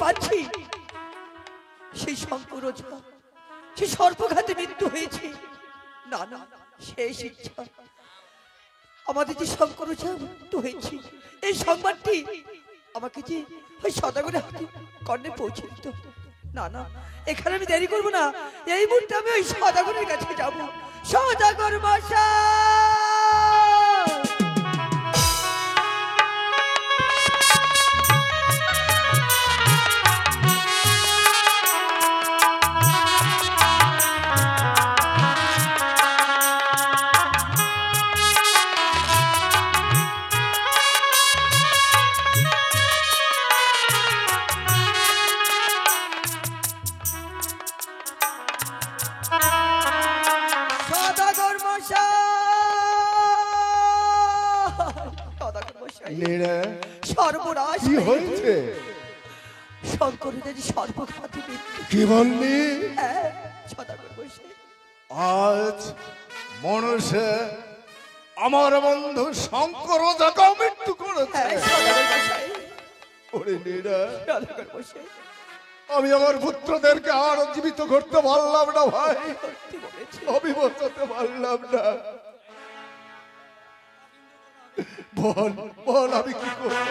পাচ্ছি সেই শঙ্কর সে সর্বঘাতে মৃত্যু হয়েছে। না না, শেষ ইচ্ছা আমাদের যে শঙ্কর মৃত্যু হয়েছে, এই সংবাদটি আমাকে যে ওই সদাগরের হাতে কর্ণে পৌঁছে দিত। না না, এখানে আমি দেরি করবো না, এই মুহূর্তে আমি ওই সদাগরের কাছে যাব। সদাগর মশাই, সর্বনাশ হয়েছে। শঙ্করের সর্বঘাতী মৃত্যু। কি বললি? আজ মনুষ্য আমার বন্ধু শঙ্কর ওঝাকেও মৃত্যু করেছে। ওরে নীরা, আমি আমার পুত্রদেরকে আর জীবিত করতে পারলাম না ভাই, আমি বাঁচাতে পারলাম না। বল বল আমি কি করব?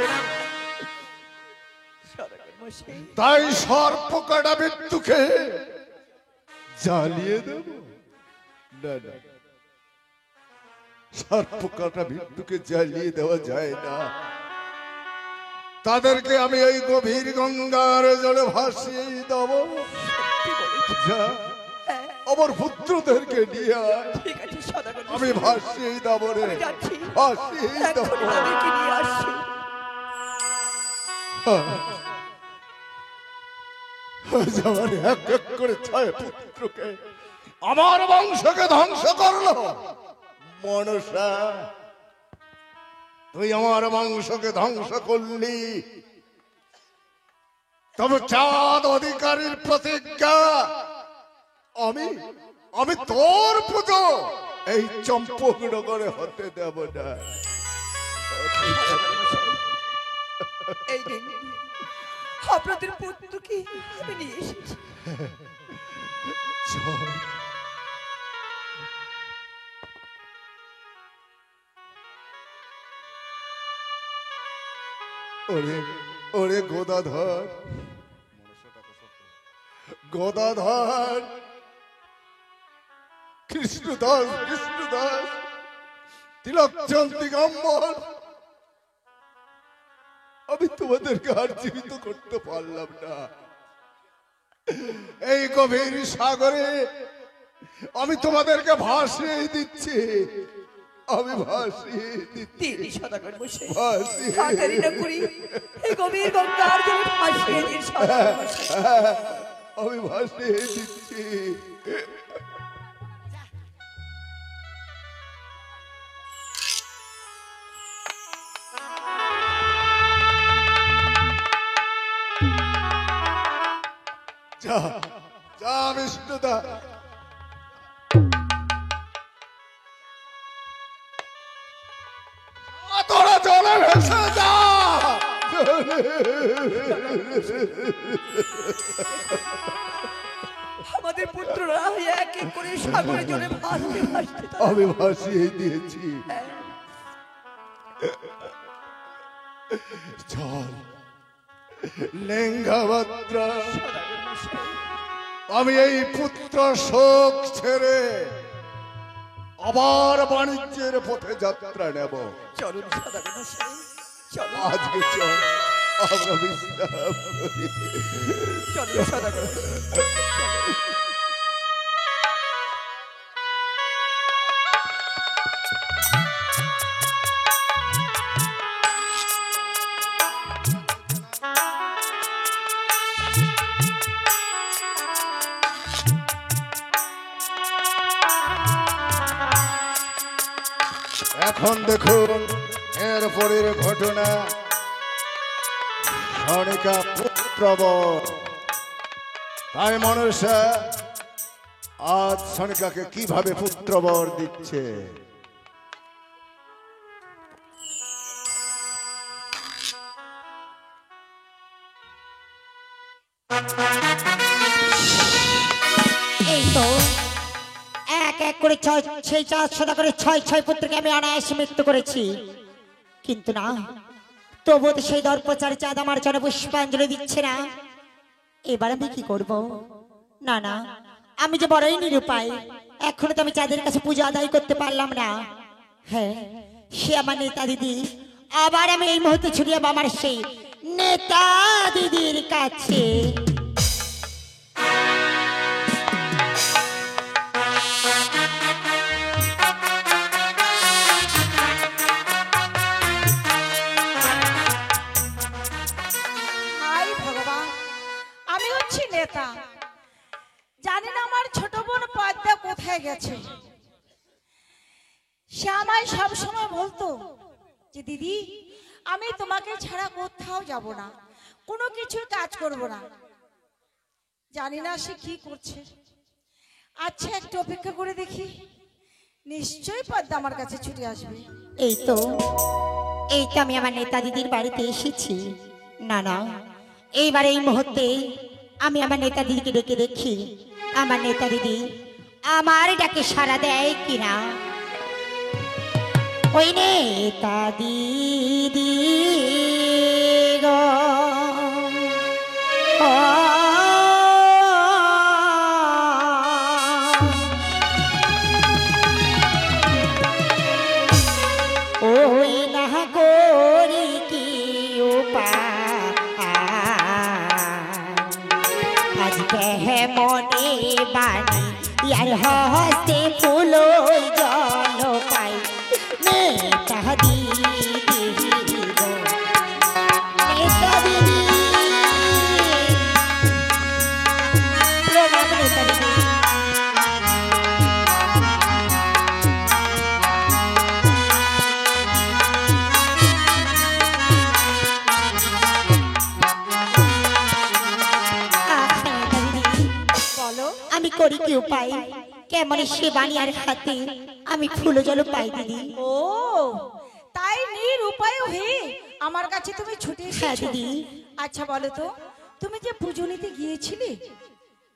তাই সর্পকাটা মৃত্যুকে জ্বালিয়ে দেব? না না, সর্পকাটা মৃত্যুকে জ্বালিয়ে দেওয়া যায় না। তাদেরকে আমি এই গভীর গঙ্গার জলে ভাসিয়ে দেব। যা, আমার পুত্রদেরকে নিয়ে আমি ভাসিয়ে দেব রে, ভাসিয়ে দেব। আমার এক এক করে 6 পুত্রকে, আমার বংশকে ধ্বংস করলো। মনসা, তুই আমার বংশকে ধ্বংস করলি, তবে চাঁদ অধিকারীর প্রতিজ্ঞা, আমি আমি তোর পুজো এই চম্পকনগরে হতে দেব না। আপনাদের পুত্রকে আমি নিয়ে এসেছি। ওরে ওরে গোদাধর, গোদাধর, কৃষ্ণদাস, কৃষ্ণদাস, তিলকচন্দ দিগম্বর, আমি তোমাদেরকে আর জীবিত করতে পারলাম না। এই গভীর সাগরে আমি তোমাদেরকে ভাসিয়ে দিচ্ছি, আমি ভাসিয়ে দিচ্ছি, আমি ভাসিয়ে দিচ্ছি। যা যা বিষ্ণুদা, তোরা জলে ভেসে যা। আমাদের পুত্ররা এক এক করে সাগরের জলে ভাসতে ভাসতে আমি ভাসিয়ে দিয়েছি। চল লেঙ্গাবাত্রা, আমি এই পুত্র শোক ছেড়ে আবার বাণিজ্যের পথে যাত্রা নেব। চলুন আজকে চল আমরা বিশ্রাম করি। চলুন সদাগর। এখন দেখুন এরপরের ঘটনা। সনিকা পুত্রবর, তাই মনুষ্য আজ সনিকাকে কিভাবে পুত্রবর দিচ্ছে। এই তো এক এক করে সেই 400 করে 6 পুত্রকে আমি অনায়াসে মৃত্যু করেছি, কিন্তু না, তবুও তো সেই দর্পচারী চাঁদ আমার জন্য পুষ্পাঞ্জলি দিচ্ছে না। এবার আমি কি করব? না না, আমি যে বড়ই নিরুপায়, এখনো তো আমি চাঁদের কাছে পূজা আদায় করতে পারলাম না। হ্যাঁ, সে আমার নেতা দিদি, আবার আমি এই মুহূর্তে ছুটে যাবো আমার সেই নেতা দিদির কাছে। হাই ভগবান, আমি হচ্ছি নেতা। জানি না আমার ছোট বোন পদ্মা কোথায় গেছে। সে আমায় সবসময় বলতো যে দিদি, আমি তোমাকে ছাড়া কোথাও যাব না, কোনো কিছুর কাজ করব না। জানি না সে কি করছে। আচ্ছা, একটু অপেক্ষা করে দেখি, নিশ্চয়ই পদ্মা আমার কাছে ছুটে আসবে। এই তো আমি আমার নেতা দিদির বাড়িতে এসেছি। না না, এইবার এই মুহূর্তে আমি আমার নেতা দিদিকে ডেকে দেখি আমার নেতা দিদি আমার ডাকে সাড়া দেয় কিনা। ওই নেতা দিদি গো, ওই না করি কি উপায়, আজ মনে বাণী ইয়ার হস্তে ফুলো জল পাই। নেতা দিদি গো, নেতা দিদি, প্রণাম নেতা দিদি। বলো, আমি করি কি উপায়, কেমন সে বানিয়ার হাতে আমি ফুলো জল পাই দিদি। ও তাই নিরুপায় হয়ে আমার কাছে তুমি ছুটে হ্যাঁ এসেছো। দিদি। আচ্ছা বলো তো, তুমি যে পুজো নিতে গিয়েছিলে,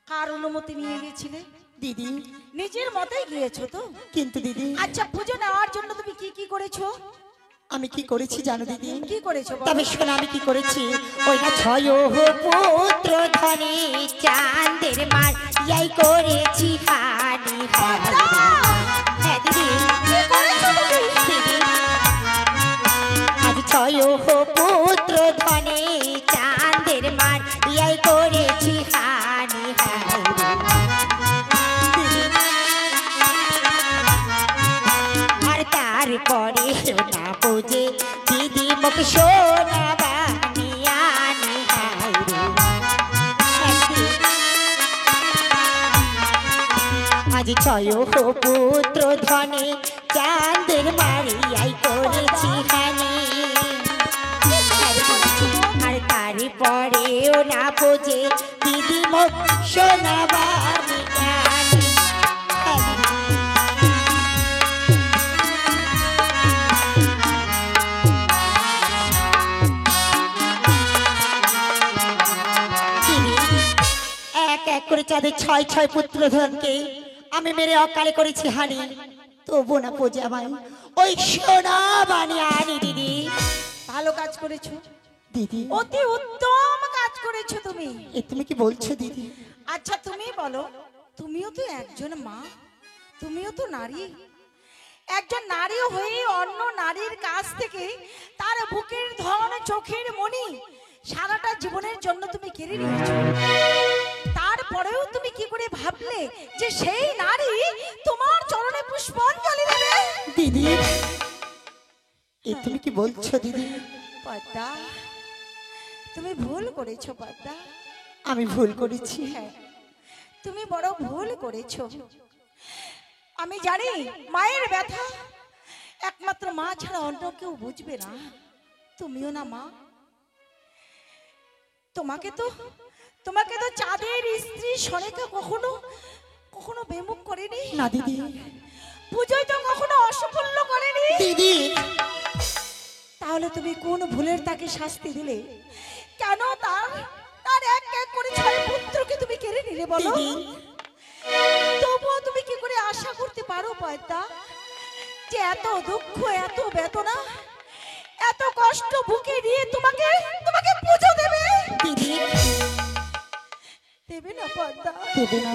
কার অনুমতি নিয়ে গিয়েছিলে? দিদি, নিজের মতেই গিয়েছো তো? কিন্তু দিদি আচ্ছা, পুজো নেওয়ার জন্য তুমি কি কি করেছো? আমি কি করেছি জানো দিদি? কি করেছো বলো? তবে শোনো আমি কি করেছি। ওই না 6 পুত্র ধনে চাঁদের মার ইয়াই করেছি হানি হানি। হ্যাঁ দিদি, কি করেছো তুমি? দিদি, আজ 6 পুত্র ধনে চাঁদের মার ইয়াই করেছি হানি হানি। আর তারপরে না বুঝে দিদি মুখ সোনা বানিয়া নিহাই রে। আজ 6 পুত্র ধনে চাঁদের মারিয়াই করেছি হানি। আর তারপরেও না বুঝে দিদি মুখ সোনা বানিয়া এক করে চাঁদের 6 পুত্র ধনকে আমি মেরে অকালে করেছি হানি। তবু না পোজে আমায় ওই সোনা বানিয়ে আনি দিদি। ভালো কাজ করেছো দিদি, অতি উত্তম কাজ করেছো তুমি। এ তুমি কি বলছো দিদি? আচ্ছা তুমি বলো, তুমিও তো একজন মা, তুমিও তো নারী। একজন নারী হয়ে অন্য নারীর কাছ থেকে তার বুকের ধন, চোখের মণি সারাটা জীবনের জন্য তুমি কেড়ে নিয়েছো। তারপরেও তুমি কি করে ভাবলে যে সেই নারী তোমার চরণে পুষ্পাঞ্জলি দেবে? দিদি, এ তুমি কি বলছো দিদি? পদ্মা, তুমি ভুল করেছো পদ্মা। আমি ভুল করেছি। হ্যাঁ, তুমি বড় ভুল করেছো। আমি জানি মায়ের ব্যথা একমাত্র মা ছাড়া অন্য কেউ বুঝবে না। তুমিও না মা। তোমাকে তো চাঁদের স্ত্রী সরেকা কখনো কখনো বেমুখ করেনি। না দিদি, পুজোয় তো কখনো অসফল করেনি। দিদি, তাহলে তুমি কোন ভুলের তাকে শাস্তি দিলে? কেন তার এক এক করে 6 যে তুমি কেড়ে নিলে বলো দিদি তবুও তুমি কি করে আশা করতে পারো পয়দা যে এত দুঃখ এত বেদনা এত কষ্ট বুকে নিয়ে তোমাকে তোমাকে পুজো দেবে দিদি দেবে না পয়দা দেবে না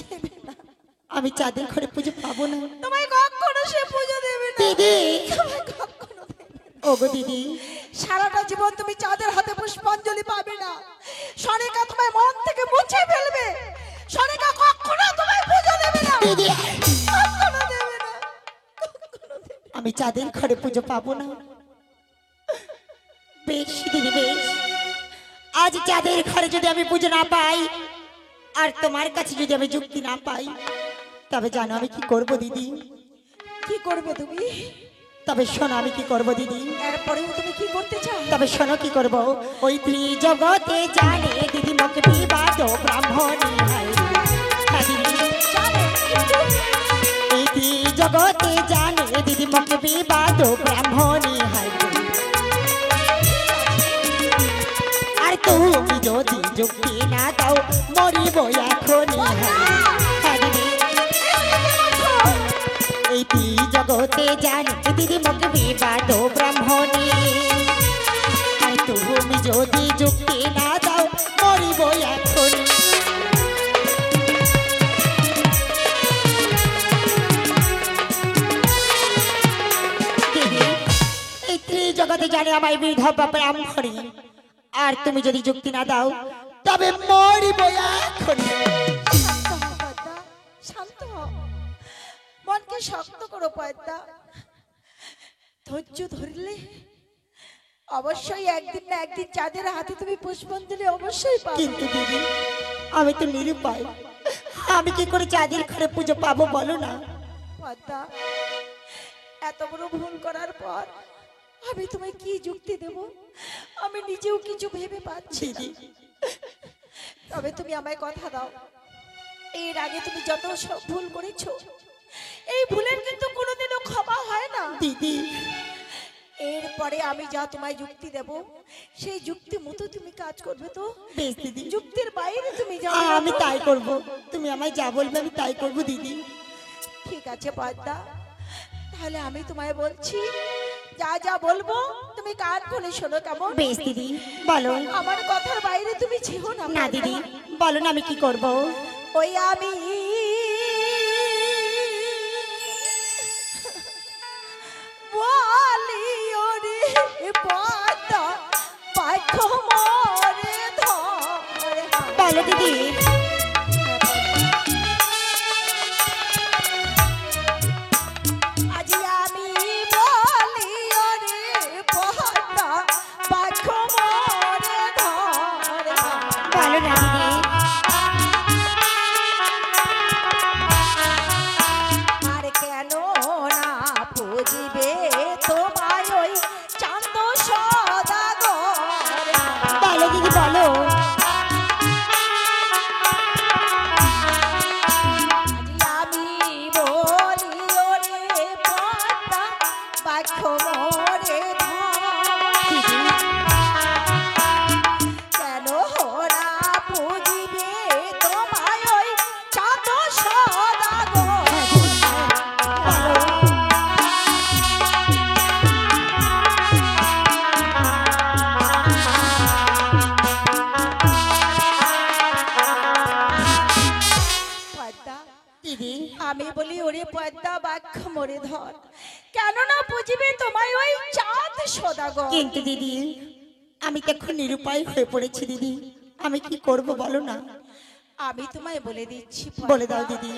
দেবে না আমি চাঁদের ঘরে পুজো পাবো না তোমায় কখনো সে পুজো দেবে না দিদি তোমায় কখনো দেবে না। ওগো দিদি সারাটা জীবন তুমি চাঁদের হাতে পুষ্পাঞ্জলি পাবে না সনিকা তোমায় মন থেকে মুছে ফেলবে সনিকা কখনো তোমায় পুজো দেবে না দিদি কখনো দেবে না কখনো দেবে না। আমি চাঁদের ঘরে পুজো পাবো না বেশ দিদি বেশ আজ চাঁদের ঘরে যদি আমি পুজো না পাই আর তোমার কাছে যদি আমি যুক্তি না পাই তবে জানো আমি কি করব দিদি কি করবে তুমি তবে শোনো আমি কি করব দিদি এরপরেও তুমি কি করতে চাও তবে শোনো কি করব ওই ত্রিজগতে জানে দিদি মুখে বিবাদ ব্রাহ্মণী হয় হ্যাঁ দিদি জানে কিন্তু এই ত্রিজগতে জানে দিদি মুখে বিবাদ ব্রাহ্মণী হয় আর তুমি যদি যুক্তি না দাও মরিব এখনই হ্যাঁ দিদি এই জগতে জানে দিদি মুখে বিবাদ ব্রাহ্মণী আর তুমি যদি যুক্তি না দাও মরিব এখনই দিদি এই ত্রিজগতে জানে আমায় বিধবা ব্রাহ্মণী আর তুমি যদি যুক্তি না দাও তবে মরিব এখনই শান্ত হও পদ্মা শান্ত হও মনকে শক্ত করো পদ্মা ধৈর্য ধরলে অবশ্যই একদিন না একদিন চাঁদের হাতে তুমি পুষ্পাঞ্জলি অবশ্যই পাবে কিন্তু দিদি আমি তো নিরুপায় আমি কি করে চাঁদের ঘরে পুজো পাবো বলো না পদ্মা এত বড় ভুল করার পর আমি তোমায় কি যুক্তি দেব আমি নিজেও কিছু ভেবে পাচ্ছি না। দিদি তবে তুমি আমায় কথা দাও এর আগে তুমি যত সব ভুল করেছো এই ভুলের কিন্তু কোনোদিনও ক্ষমা হয় না দিদি এরপরে আমি যা তোমায় যুক্তি দেব সেই যুক্তি মতো তুমি কাজ করবে তো বেশ দিদি যুক্তির বাইরে তুমি যাবে না আমি তো? তাই করব তুমি আমায় যা বলবে আমি তাই করব দিদি ঠিক আছে পদ্মা তাহলে আমি তোমায় বলছি যা যা বলবো তুমি কান খুলে শোনো কেমন বেশ দিদি বলো আমার কথার বাইরে তুমি ছিল না না পদ্মা। দিদি বলো না আমি কি করব ওই আমি বলি ওরে পদ্মা পাখ মরে ধরে বলো দিদি আজ আমি বলি ওরে পদ্মা পাখ মরে ধরে বলো না দিদি আর কেন না পুজিবে তোমায় ওই চাঁদ সদাগর বলো দিদি বলো আজি আমি বলি ওরে পদ্মা বাক্য মরে দিদি কেন না পুজিবে তোমায় ওই চাঁদ সদাগর বলো পদ্মা দিদি আমি বলি ওরে পদ্মা বাক্য মরে ধর কেন না বুঝিবে তোমায় ওই চাঁদ সদাগর কিন্তু দিদি আমি তো এখন নিরুপায় হয়ে পড়েছি দিদি আমি কি করব বলো না আমি তোমায় বলে দিচ্ছি পদ্মা। বলে দাও দিদি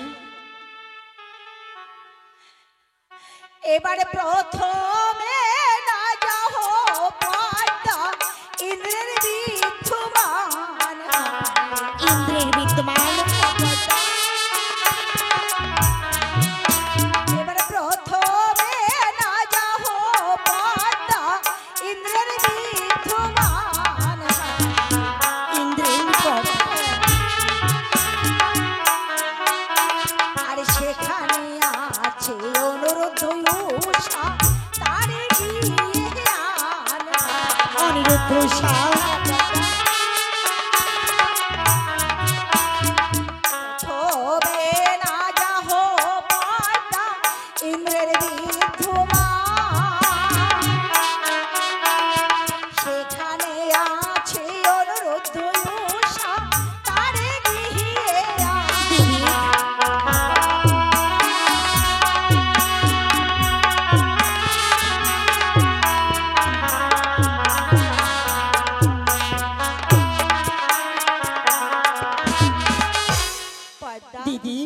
এবারে প্রথমে না যাও পদ্মা ইন্দ্রের বিদ্যমান ইন্দ্রের বিদ্যমান এবারে প্রথমে না যাও পদ্মা ইন্দ্রের বিদ্যমান ইন্দ্রের নিকট আর সেখানে আছে অনুরোধ উষা তারে গিয়ে আনা অনিরুদ্ধ শাহ আছে অনুরোধ উষা তারে গিয়ে দিদি পদ্মা, দিদি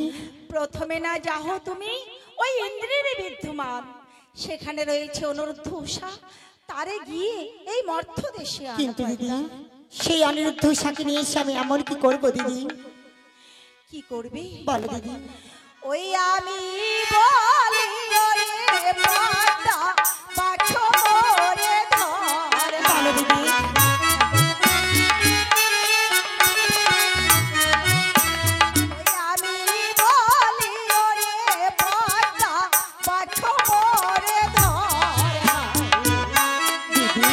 প্রথমে না যাও তুমি ওই ইন্দ্রের বিদ্যমান, সেখানে রয়েছে অনুরুদ্ধ উষা তারে গিয়ে এই মর্থ দেশে আনো কিন্তু দিদি পদ্মা। সেই অনিরুদ্ধ উষাকে নিয়ে এসে আমি এমন কি করবো দিদি? কি করবে বলো দিদি। ওই আমি বলি ওরে পদ্মা পাঠ করে ধর বলো দিদি। ওই আমি বলি ওরে পদ্মা পাঠ করে ধর দিদি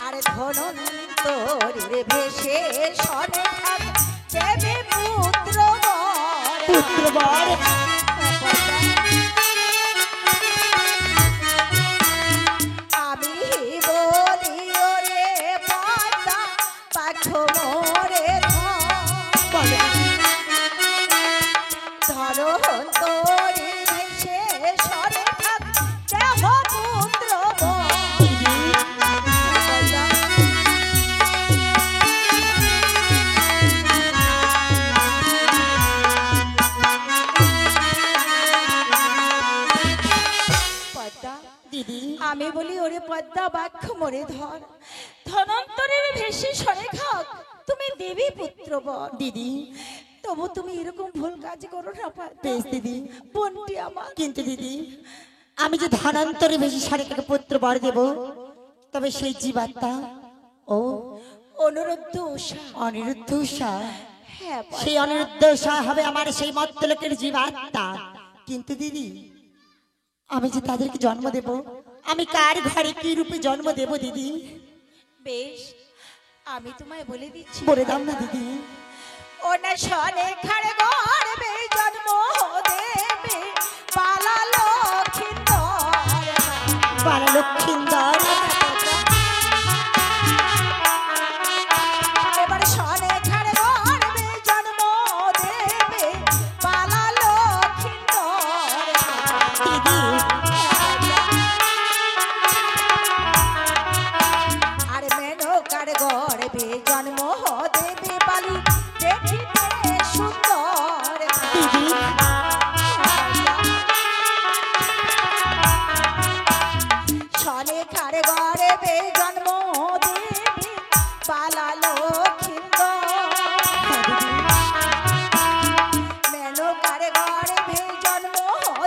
আরে ধনন্তরীর ভেসে সনে থাক দেবে পুত্র বর পুত্র বর আমি বলি ওরে পদ্মা পাঠ মোরে বলো ধনন্তরীর ভেসে সনে থাক দেহ পুত্র বর দিদি পদ্মা দিদি আমি বলি ওরে পদ্মা বাক্য মরে ধর ধনন্তরের ভেসে সরে খাক তুমি দেবী পুত্র বর দিদি তবু তুমি এরকম ভুল কাজ করো না পদ্মা বেশ দিদি। বোনটি আমার কিন্তু দিদি আমি যে ধনান্তরে বেশি শারীরিক পুত্র বর দেব, তবে সেই জীবাত্মা ও অনুরুদ্ধ উষা অনিরুদ্ধ উষা, হ্যাঁ পদ্মা। সেই অনিরুদ্ধ উষা হবে আমার সেই মত্তলোকের জীবাত্মা। কিন্তু দিদি আমি যে তাদেরকে জন্ম দেব, আমি কার ঘরে কি রূপে জন্ম দেব দিদি? বেশ আমি তোমায় বলে দিচ্ছি বলে দাও না দিদি। ও না সনে খাড়ে গড়বে জন্ম দেবে পালা লক্ষিন্দর বালা লক্ষিন্দর এবার সনে খাড়ে গড়বে জন্ম দেবে পালা লক্ষিন্দর দিদি আর মেনকার গড়বে জন্ম দেবে বালি দেখিতে সুন্দর দিদি সনে খাড়ে গড়বে জন্ম দেবে পালা লক্ষিন্দর মেনকার গড়বে জন্ম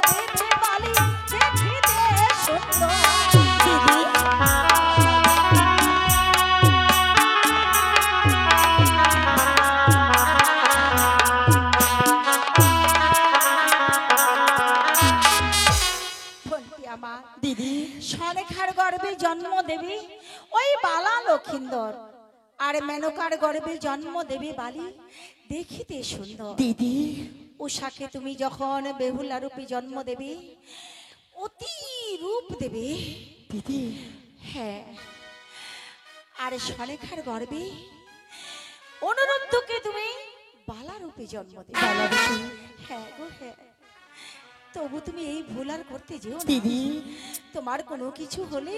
দেবে বালি দেখিতে সুন্দর দিদি বোনটি আমার দিদি সনেখার গর্ভে জন্ম দেবে ওই বালা লক্ষিন্দর আর মেনকার গর্ভে জন্ম দেবে বালি দেখিতে সুন্দর দিদি উষাকে তুমি যখন বেহুলা রূপে জন্ম দেবে অতি রূপ দেবে দিদি হ্যাঁ আর সনেখার গর্ভে অনুরুদ্ধকে তুমি বালা রূপে জন্ম দেবে বালা দিদি হ্যাঁ গো হ্যাঁ তবু তুমি এই ভুল আর করতে যেও না দিদি তোমার কোনো কিছু হলে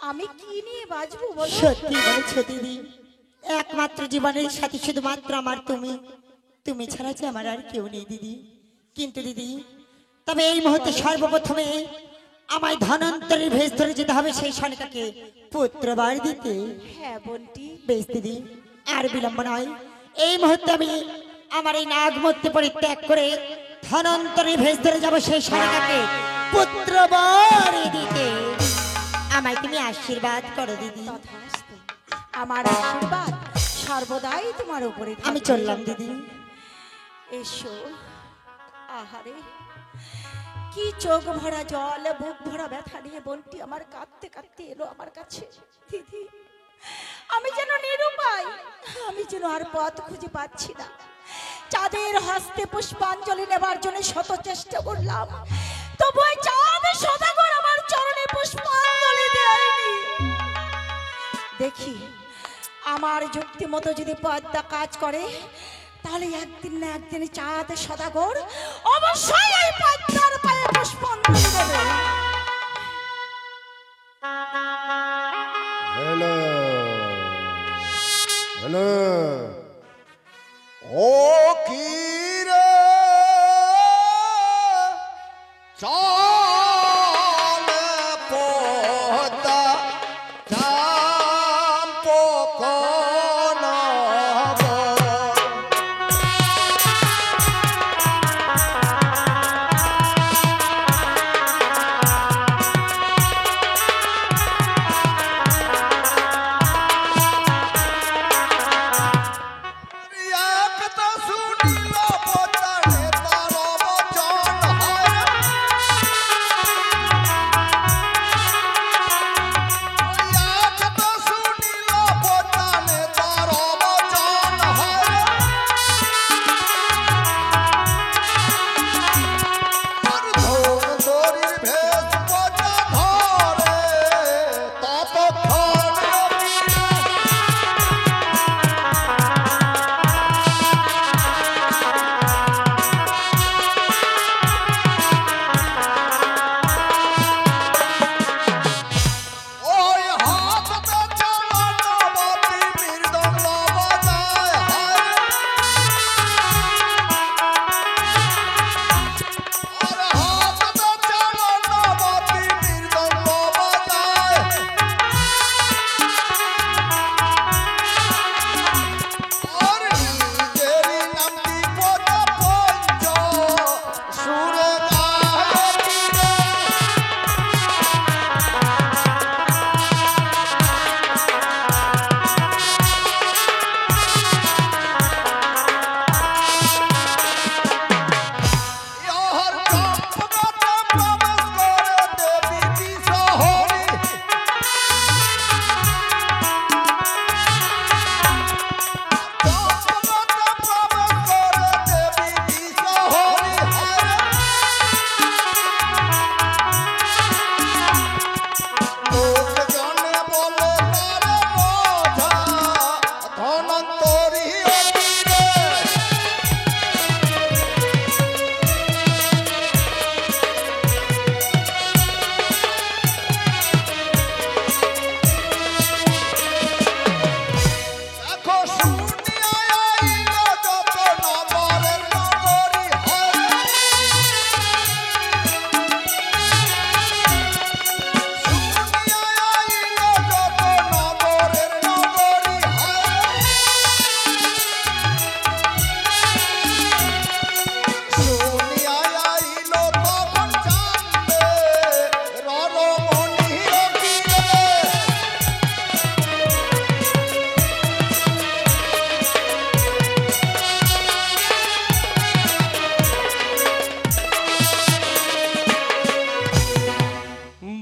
আমি কি নিয়ে বাঁচবো বলো সত্যি বলেছো দিদি, একমাত্র জীবনের সাথে শুধুমাত্র আমার তুমি, তুমি ছাড়া যে আমার আর কেউ নেই দিদি। কিন্তু দিদি তবে এই মুহূর্তে সর্বপ্রথমে আমায় ধনান্তরের ভেষ ধরে যেতে হবে সেই সনিকাকে পুত্রবার দিতে। হ্যাঁ বোনটি বেশ দিদি, আর বিলম্ব নয়, এই মুহূর্তে আমি আমার এই নাগমূর্তি পরিত্যাগ করে ধনান্তরের ভেষ ধরে যাবো সেই সনিকাকে পুত্রবার দিতে। আমায় তুমি আশীর্বাদ করো দিদি। তথাস্তু। আমার আশীর্বাদ সর্বদাই তোমার উপরে থাকবে। আমি চললাম দিদি। এসো আহারে কি চোখ ভরা জল বুক ভরা ব্যথা নিয়ে বোনটি আমার কাঁদতে কাঁদতে এলো আমার কাছে। দিদি আমি যেন নিরুপায়, আমি যেন আর পথ খুঁজে পাচ্ছি না। চাঁদের হস্তে পুষ্পাঞ্জলি নেবার জন্য শত চেষ্টা করলাম, তবু ওই চাঁদ সদাগর আমার চরণে পুষ্পাঞ্জলি আমার যুক্তি মতো যদি পদ্মা কাজ করে, তাহলে একদিন না একদিন চাঁদ সদাগর অবশ্যই এই পদ্মার পায়ে পুষ্পাঞ্জলি দেবে। হ্যালো হ্যালো, ও কি রে চলে পদ্মা চাম্পকনা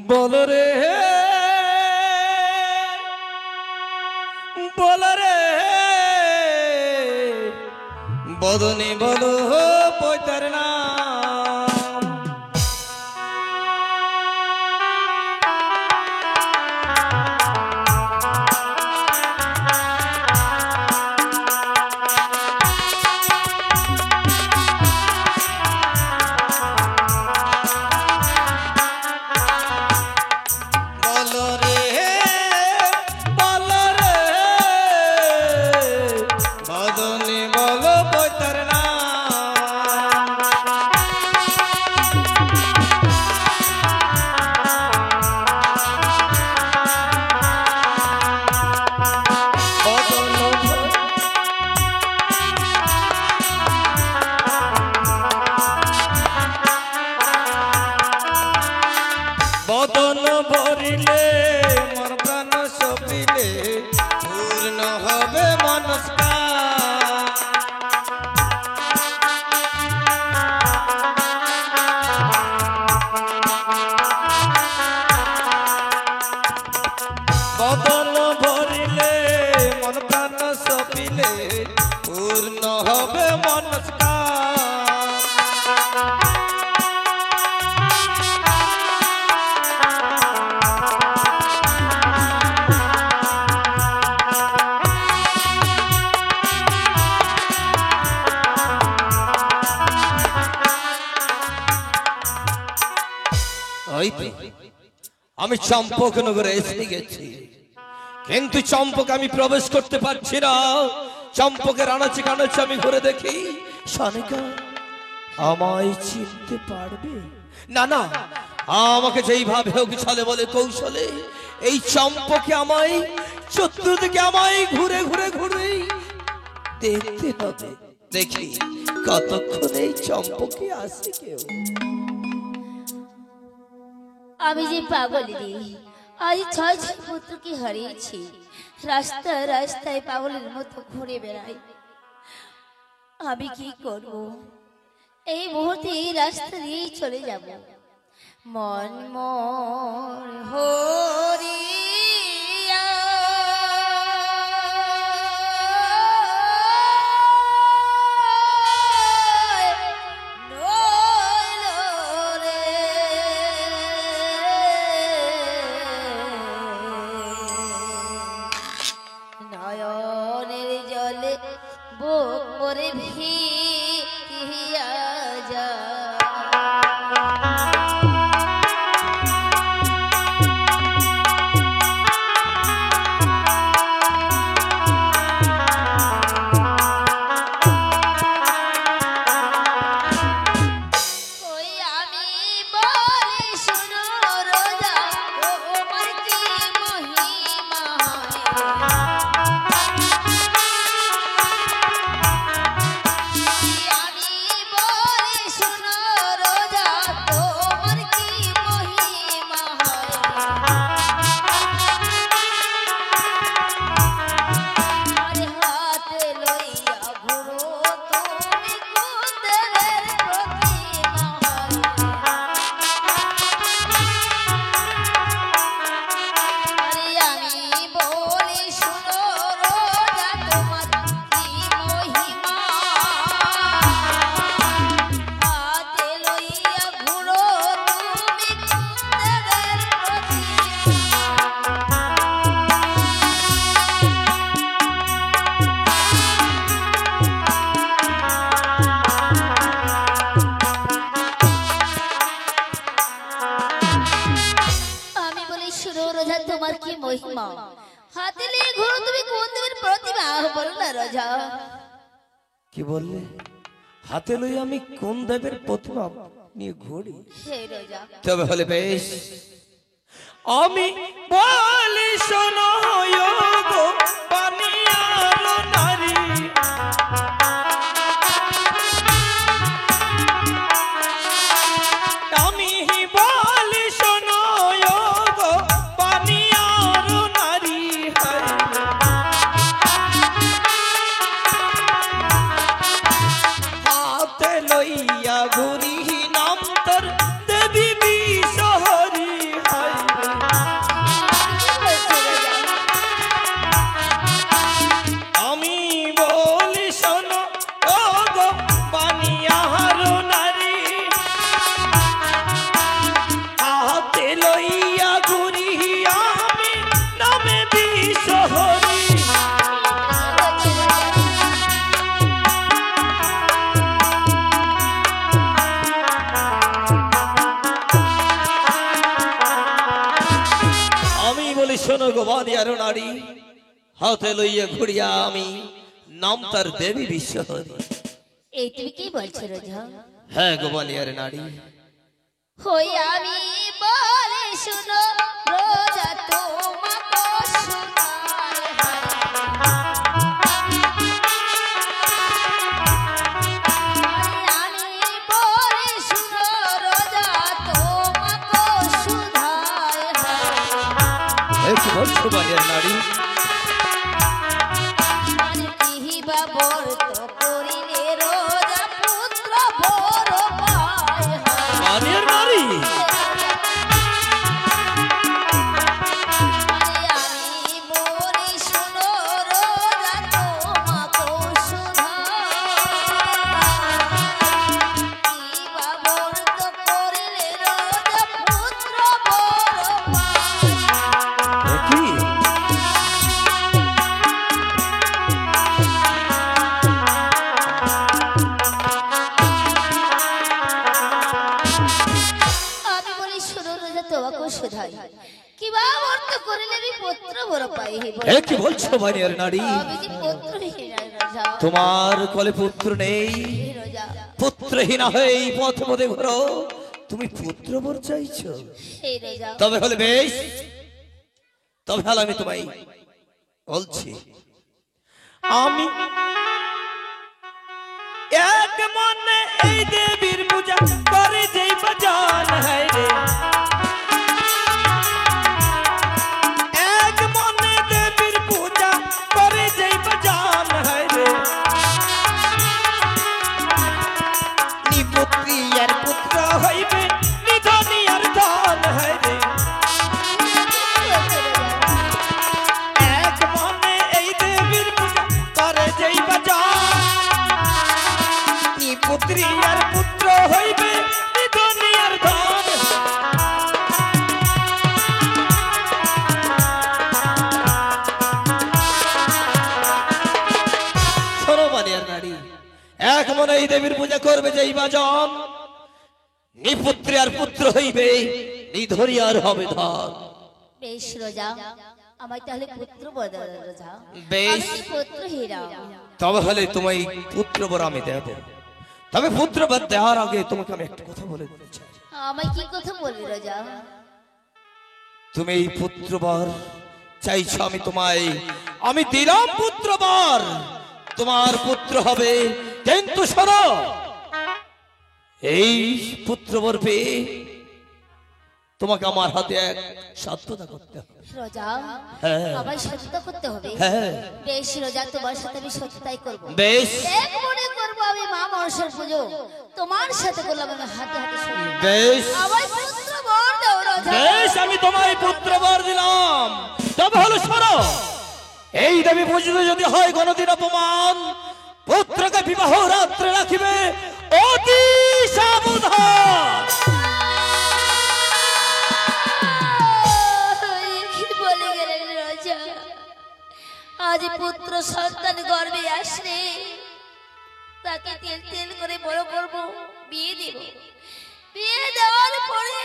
বলো রে বলো রে বদনে বলো পয়তার নাম। বদন ভরিলে মোর প্রাণ সপিলে পূর্ণ হবে মনস্কার। বদন ভরিলে মোর প্রাণ সপিলে পূর্ণ হবে মনস্কার। আমি চম্পকনগরে এসে গেছি, কিন্তু চম্পক আমি প্রবেশ করতে পারছি না। চম্পকের আনাচে কানাচে আমি ঘুরে দেখি, সনিকা আমায় চিনতে পারবে না? না, আমাকে যেইভাবে হোক ছলে বলে কৌশলে এই চম্পকে আমায় চতুর্দিকে আমায় ঘুরে ঘুরে ঘুরে দেখতে হবে। দেখি কতক্ষণে এই চম্পকে আসে কেউ। আমি যে পাগল রে, আজ 6 পুত্রকে হারিয়েছি। রাস্তায় রাস্তায় পাগলের মতো ঘুরে বেড়াই। আমি কি করব? এই মুহূর্তে এই রাস্তা দিয়েই চলে যাব। মন মন হরিয়া নয়নের জলে বুক ভরে ভিজিয়া যায়। ওই আমি বলি শুনো রোজা, তোমার কি মহিমা আমি বলি শুনো রোজা, তোমার কি মহিমা আরে হাতে লইয়া ঘুরো তুমি কুন্দের প্রতিমা আরে আমি বলি শুনো রোজা, তোমার কি মহিমা হাতে লইয়া ঘুরো তুমি কুন্দের প্রতিমা আমি বলি শুনো রোজা, তোমার কি মহিমা হাতে নিয়ে ঘুরো তুমি কোন দেবের প্রতিমা বলো না রোজা। কি বললে? হাতে লই আমি কোন দেবের প্রতিমা নিয়ে ঘুরি? হে রোজা, তবে হলে বেশ। আমি বলি শোনো গো বানিয়ার নারী, আমি বলি শোনো গো বানিয়ার নারী, হাতে লইয়া ঘুরি নাম তোর দেবী বিশহরি। আমি বলি শোনো ও গো বানিয়ার নারী, হাতে লইয়া ঘুরি আমি নামে বিশহরি। আমি বলি শোনো গো বানিয়ার নারী, হাতে লইয়া ঘুরিয়া আমি নাম তার দেবী বিশ্বহরি। এই তুমি কি বলছো রোজা? হ্যাঁ গো বানিয়ার নারী। হই আমি বলে শুনো রোজা, তোমাকে শোনায় আমি বলে শুনো রোজা, তোমাকে শোনায় কি বলছো বানিয়ার নারী? কিহিবা বর্ত করিলে রোজা পুত্র বড় পায় বানিয়ার নারী, আমি বলি শুনো রোজা, তোমাকে কিহিবা বর্ত করিলে রোজা পুত্র বড় পায় কি পুত্র বড় পাই এ কি বলছো বানিয়ার নারী? আমি যে পুত্রহীন রাজা। তোমার কোলে পুত্র নেই, রাজা পুত্রহীনা হয়ে এই পথ পথে ঘোরো, তুমি পুত্র বর চাইছো? হে রাজা তবে হলে বেশ, তবে হলে আমি তোমায় বলছি, আমি এক মনে এই দেবীর পূজা করে যেই বাজান হয় রে, এক মনে দেবীর পূজা করে যেই বাজান হয় রে, নিপুত্রী আর পুত্র হইবে, নিধনী আর ধন হয় রে, এক মনে এই দেবীর পূজা করে যেই বাজান, নিপুত্রী আর পুত্র হইবে, নিধনী আর ধন। শোনো বানিয়ার নারী, এক মনে এই দেবীর পূজা করবে যেই বাজন, নিপুত্রী আর পুত্র হইবে, নিধনী আর হবে ধন। বেশ রাজা, আমায় তাহলে পুত্র বর দাও রাজা। বেশ। আমি পুত্রহীনা। তবে হলে তোমায় পুত্র বর আমি দেব, তবে পুত্র বর দেওয়ার আগে তোমাকে আমি একটা কথা বলে দিতে চাই। আমায় কি কথা বলবি রাজা? তুমি এই পুত্র বর চাইছো, আমি তোমায় আমি দিলাম পুত্র বর, তোমার পুত্র হবে, কিন্তু শোনো, এই পুত্র বর পেয়ে তোমাকে আমার হাতে এক সত্যতা করতে হবে। রাজা হ্যাঁ। আমায় সত্যতা করতে হবে। হ্যাঁ বেশ রাজা, তোমার সাথে আমি সত্যতাই করব। বেশ এক মনে করবো আমি মা মনসার পুজো, তোমার সাথে করলাম আমি হাতে হাতে সত্যি। বেশ আমায় পুত্র বর দাও রাজা। বেশ, আমি তোমায় পুত্র বর দিলাম, তবে হলো শোনো, এই দেবী পুজোতে যদি হয় কোনদিন অপমান, পুত্রকে বিবাহ রাত্রে রাখিবে অতি সাবধান। কি বলে গেলেন রাজা? আজ পুত্র সন্তান গর্ভে আসলে তাকে তেল তেল করে বড় করব, বিয়ে দেব। বিয়ে দেওয়ার পরে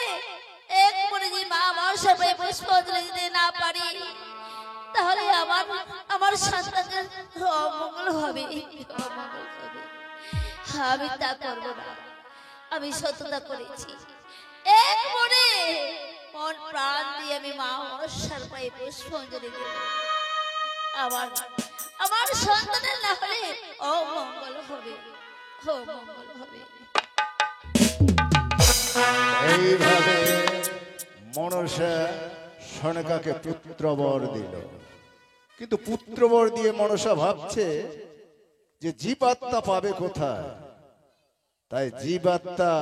এক পরে যে মা আমার সবাই পুষ্পাঞ্জলি দিতে না পারি, তাহলে আমার সন্তানের অমঙ্গল হবে, অমঙ্গল হবে। আমি তা করব না, আমি সত্যতা করেছি। এক মনে মন প্রাণ দিয়ে আমি মা মনসার পায়ে পুষ্পাঞ্জলি দেব। আমার সন্তানের না হলে অমঙ্গল হবে, অমঙ্গল হবে। এইভাবে মনসা সনকাকে পুত্রবর দিল, কিন্তু পুত্রবর দিয়ে মনসা ভাবছে যে জীবাত্মা পাবে কোথায়, তাই জীবাত্মা